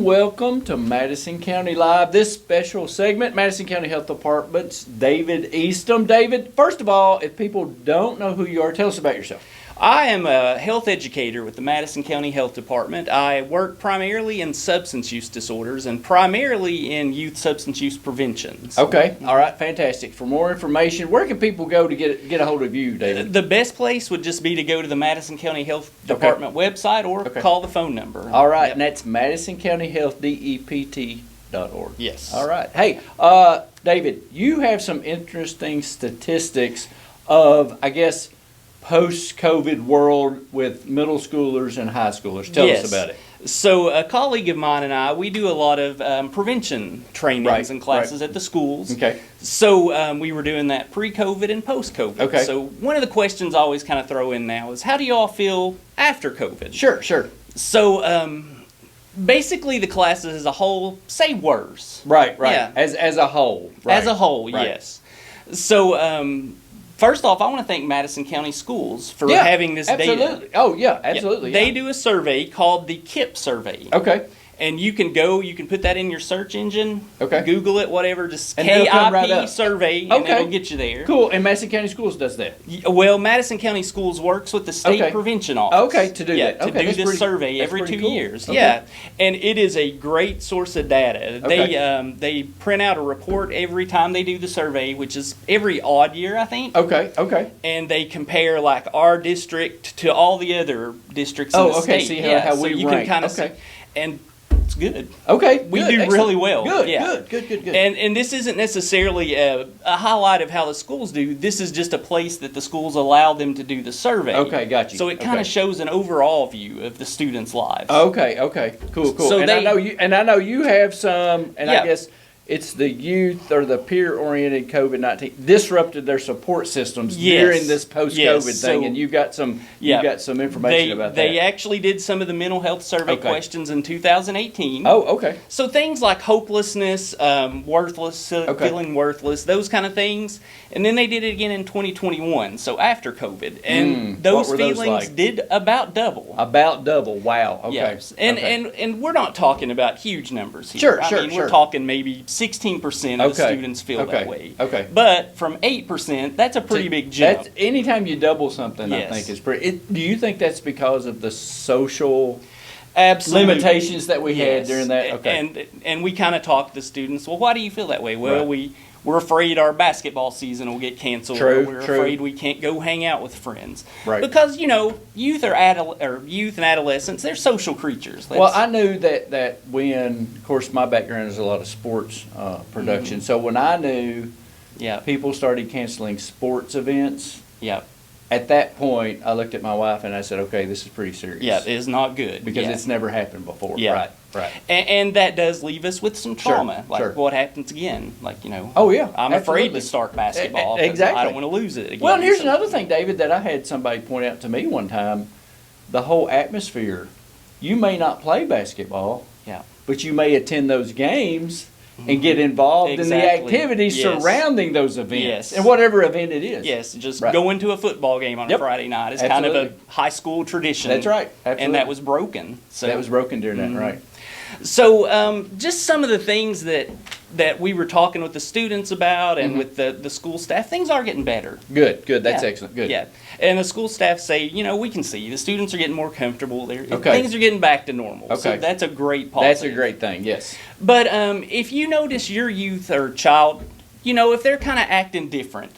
welcome to Madison County Live. This special segment, Madison County Health Department's David Eastham. David, first of all, if people don't know who you are, tell us about yourself. I am a health educator with the Madison County Health Department. I work primarily in substance use disorders and primarily in youth substance use prevention. Okay, all right, fantastic. For more information, where can people go to get a hold of you, David? The best place would just be to go to the Madison County Health Department website or call the phone number. All right, and that's Madison County Health, DEPT.org. Yes. All right. Hey, David, you have some interesting statistics of, I guess, post-COVID world with middle schoolers and high schoolers. Tell us about it. So a colleague of mine and I, we do a lot of prevention trainings and classes at the schools. Okay. So we were doing that pre-COVID and post-COVID. Okay. So one of the questions I always kind of throw in now is, how do you all feel after COVID? Sure. So basically the classes as a whole say worse. Right. Yeah. As a whole. Right. As a whole, yes. So first off, I want to thank Madison County Schools for having this data. Oh, yeah, absolutely. They do a survey called the KIP survey. Okay. And you can put that in your search engine, Google it, whatever, just KIP survey, and it'll get you there. Cool, and Madison County Schools does that? Well, Madison County Schools works with the State Prevention Office. To do that. To do this survey every 2 years. Yeah, and it is a great source of data. They print out a report every time they do the survey, which is every odd year, I think. Okay. And they compare like our district to all the other districts in the state. See how we you rank. Can kind of see, and it's good. Okay, we do really well. Good. And this isn't necessarily a highlight of how the schools do. This is just a place that the schools allow them to do the survey. Okay, got you. So it kind of shows an overall view of the students' lives. Okay, cool. So and I know you have some, and I guess it's the youth or the peer-oriented COVID-19 disrupted their support systems during this post-COVID thing, and you've got some information about that. They actually did some of the mental health survey questions in 2018. Oh, okay. So things like hopelessness, worthless, feeling worthless, those kind of things, and then they did it again in 2021. So after COVID, and those feelings did about double. About double. Wow. Okay. Yes. And we're not talking about huge numbers here. Sure. We're talking maybe 16% of the students feel that way. Okay. But from 8%, that's a pretty big jump. Anytime you double something, I think is pretty. Do you think that's because of the social limitations that we had during that? Okay. And we kind of talk to students. Well, why do you feel that way? Well, we're afraid our basketball season will get canceled. True. We're afraid we can't go hang out with friends. Right. Because youth and adolescents, they're social creatures. Well, I knew that when, of course, my background is a lot of sports production. So when I knew people started canceling sports events, at that point, I looked at my wife and I said, okay, this is pretty serious. Yeah, it is not good. Because it's never happened before. Yeah. Right. And that does leave us with some trauma. What happens again? Oh, yeah. I'm afraid to start basketball. Exactly. I don't want to lose it again. Well, and here's another thing, David, that I had somebody point out to me one time. The whole atmosphere. You may not play basketball, but you may attend those games and get involved in the activities surrounding those events, and whatever event it is. Yes, just going to a football game on a Friday night is kind of a high school tradition. That's right. Absolutely. And that was broken. So that was broken during that, right. So just some of the things that we were talking with the students about and with the school staff, things are getting better. Good. That's excellent. Good. Yeah. And the school staff say, we can see the students are getting more comfortable. Things are getting back to normal. Okay. So that's a great positive. That's a great thing, yes. But if you notice your youth or child, if they're kind of acting different,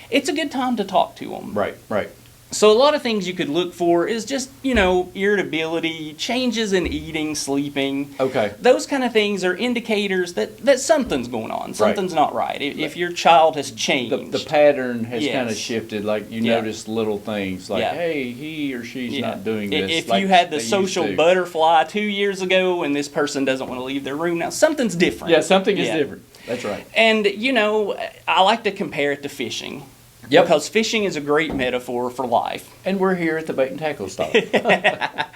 it's a good time to talk to them. Right. So a lot of things you could look for is just, irritability, changes in eating, sleeping. Okay. Those kind of things are indicators that something's going on. Something's not right. If your child has changed. The pattern has kind of shifted. Like you notice little things like, hey, he or she's not doing this. If you had the social butterfly 2 years ago and this person doesn't want to leave their room now, something's different. Yeah, something is different. That's right. And, I like to compare it to fishing. Yep. Because fishing is a great metaphor for life. And we're here at the bait and tackle stop. I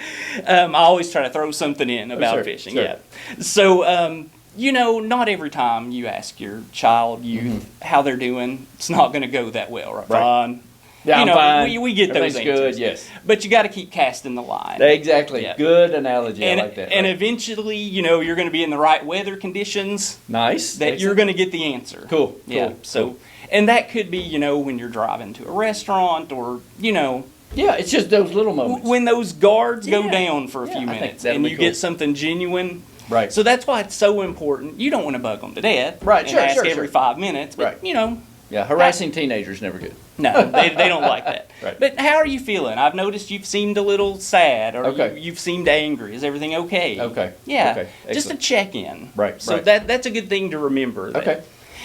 always try to throw something in about fishing. Sure. Yeah. So, not every time you ask your child, youth, how they're doing, it's not going to go that well, right? Yeah, you I'm know, fine. we get those Everything's answers. good, yes. But you got to keep casting the line. Exactly. Yeah. Good analogy. And, I like that. and right. eventually, you know, you're going to be in the right weather conditions Nice. that you're going to get the answer. Cool. Yeah. Cool. So, cool. and that could be, you know, when you're driving to a restaurant or, you know. Yeah, it's just those little moments. When those guards go Yeah. down for a Yeah, few I think minutes that'll and be you cool. get something genuine. Right. So that's why it's so important. You don't want to bug them to death. Right, And sure, ask sure, every sure. 5 minutes. But, Right. you know. Yeah, harassing teenagers never good. No, they don't like that. Right. But how are you feeling? I've noticed you've seemed a little sad or Okay. you've seemed angry. Is everything okay? Okay. Yeah. Okay. Just a Excellent. check-in. Right, So right. that's a good thing to remember. That. Okay.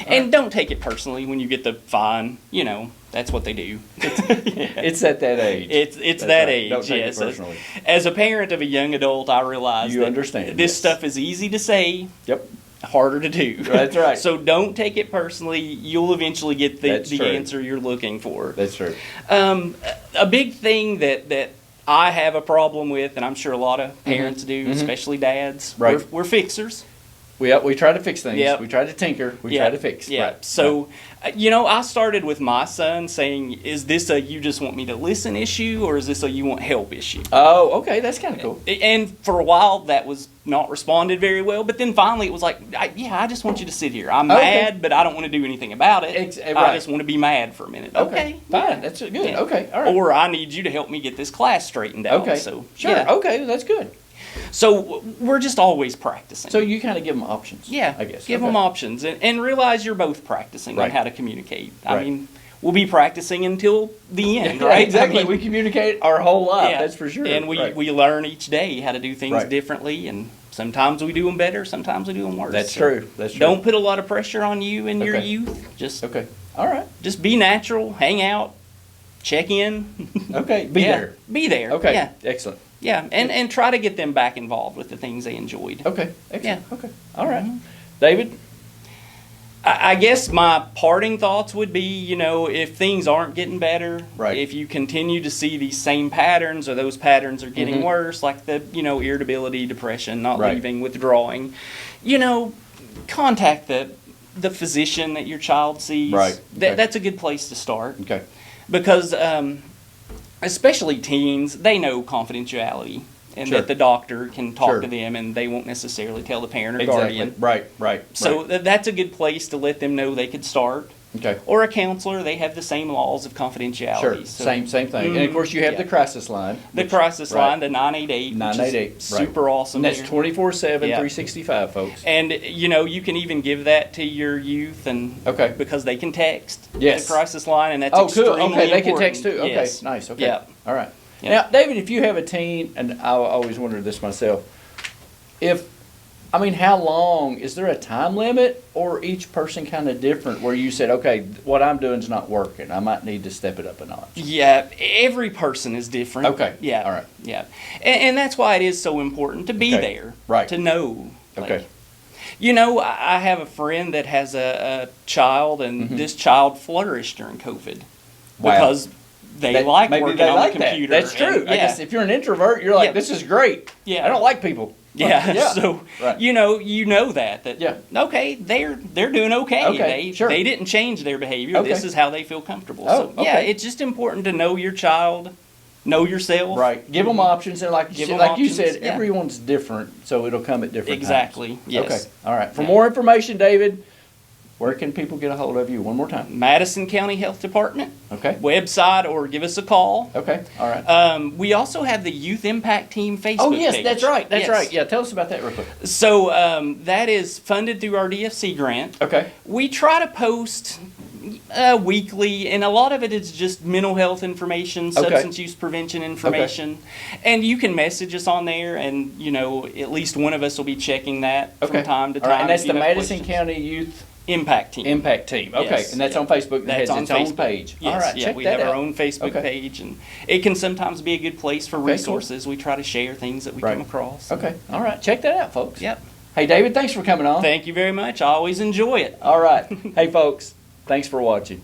And don't take it personally when you get the fine. You know, that's what they do. It's at that age. It's That's that right. age, Don't take it yes. personally. As a parent of a young adult, I realize You that understand, this yes. stuff is easy to say, Yep. harder to do. That's right. So don't take it personally. You'll eventually get the That's true. answer you're looking for. That's true. A big thing that I have a problem with, and I'm sure a lot of parents do, especially dads, Right. we're fixers. We try to fix things. Yep. We try to tinker. We Yeah. try to fix. Yeah. Right. So, you know, I started with my son saying, is this a you just want me to listen issue or is this a you want help issue? Oh, okay. That's kind of cool. And for a while, that was not responded very well. But then finally, it was like, I just want you to sit here. I'm Okay. mad, but I don't want to do anything about it. I right. just want to be mad for a minute. Okay. Fine. That's good. Yeah. Okay. All right. Or I need you to help me get this class straightened out. Okay. So, Sure. yeah. Okay. That's good. So we're just always practicing. So you kind of give them options. yeah, I guess. give Okay. them options and realize you're both practicing on Right. how to communicate. I Right. mean, we'll be practicing until the end, Yeah, right? exactly. I mean, We communicate our whole life. yeah. That's for sure. And we, Right. we learn each day how to do things Right. differently, and sometimes we do them better, sometimes we do them worse. That's So true. That's true. Don't put a lot of pressure on you in your Okay. youth. Just Okay. All right. just be natural, hang out, check in. Okay. Be Yeah, there. Be there. Okay. Yeah. Excellent. Yeah. And try to get them back involved with the things they enjoyed. Okay. Excellent. Yeah. Okay. All right. David. I guess my parting thoughts would be, you know, if things aren't getting better, Right. if you continue to see these same patterns or those patterns are getting worse, like the, you know, irritability, depression, not Right. leaving, withdrawing, you know, contact the physician that your child sees. Right. Okay. That's a good place to start. Okay. Because especially teens, they know confidentiality. And Sure. that the doctor can talk Sure. to them and they won't necessarily tell the parent or Exactly. guardian. Right. Right. So right. that's a good place to let them know they could start. Okay. Or a counselor, they have the same laws of confidentiality. Sure. So Same thing. And of course, you have yeah. the crisis line. the which- crisis right. line, the 988, which 988. is right. super awesome. And that's there. 24/7, Yeah. 365, folks. And you know, you can even give that to your youth, and Okay. because they can text Yes. the crisis line, and that's Oh, cool. extremely Okay, they can important. text too. Okay, Yes. nice. Okay. Yeah. All right. Yeah. Now, David, if you have a teen, and I always wondered this myself, how long, is there a time limit, or each person kind of different where you said, okay, what I'm doing is not working, I might need to step it up a notch? Yeah, every person is different. Okay. Yeah. All right. Yeah, and that's why it is so important to be Okay. there. Right. To know. like, Okay. You know, I have a friend that has a child, and this child flourished during COVID Wow. because they like maybe working they on like the that. computer. That's true. and- I guess if you're an introvert, you're like, Yeah. this is great. Yeah. I don't like people. Yeah, Yeah. so Right. you know that Yeah. okay, they're doing okay. Okay, sure. They didn't change their behavior. Okay. This is how they feel comfortable. Oh, so yeah, okay. it's just important to know your child, know yourself. Right. Give them options, and like Give you 'em like you options, said, yeah. everyone's different, so it'll come at different Exactly. times. Yes. Okay. All right. For Yeah. more information, David, where can people get a hold of you? One more time. Madison County Health Department Okay. website, or give us a call. Okay. All right. We also have the Youth Impact Team Facebook Oh yes, page. that's right. That's Yes. right. Yeah. Tell us about that real quick. So that is funded through our DFC grant. Okay. We try to post weekly, and a lot of it is just mental health information, Okay. substance use prevention information, and you can message us on there, and you know at least one of us will be checking that Okay. from time to All time. right. And that's if you the have Madison questions. County Youth Impact Team. Impact Team. Okay. Yes, And that's yeah. on Facebook. And That's has on its own Facebook. page. Yes, All right. yeah, Check we that have out. our own Facebook Okay. page, and it can sometimes be a good place for cool. resources. We try to share things that we Right. come across. Okay. All right. Check that out, folks. Yep. Hey, David, thanks for coming on. Thank you very much. I always enjoy it. All right. Hey, folks, thanks for watching.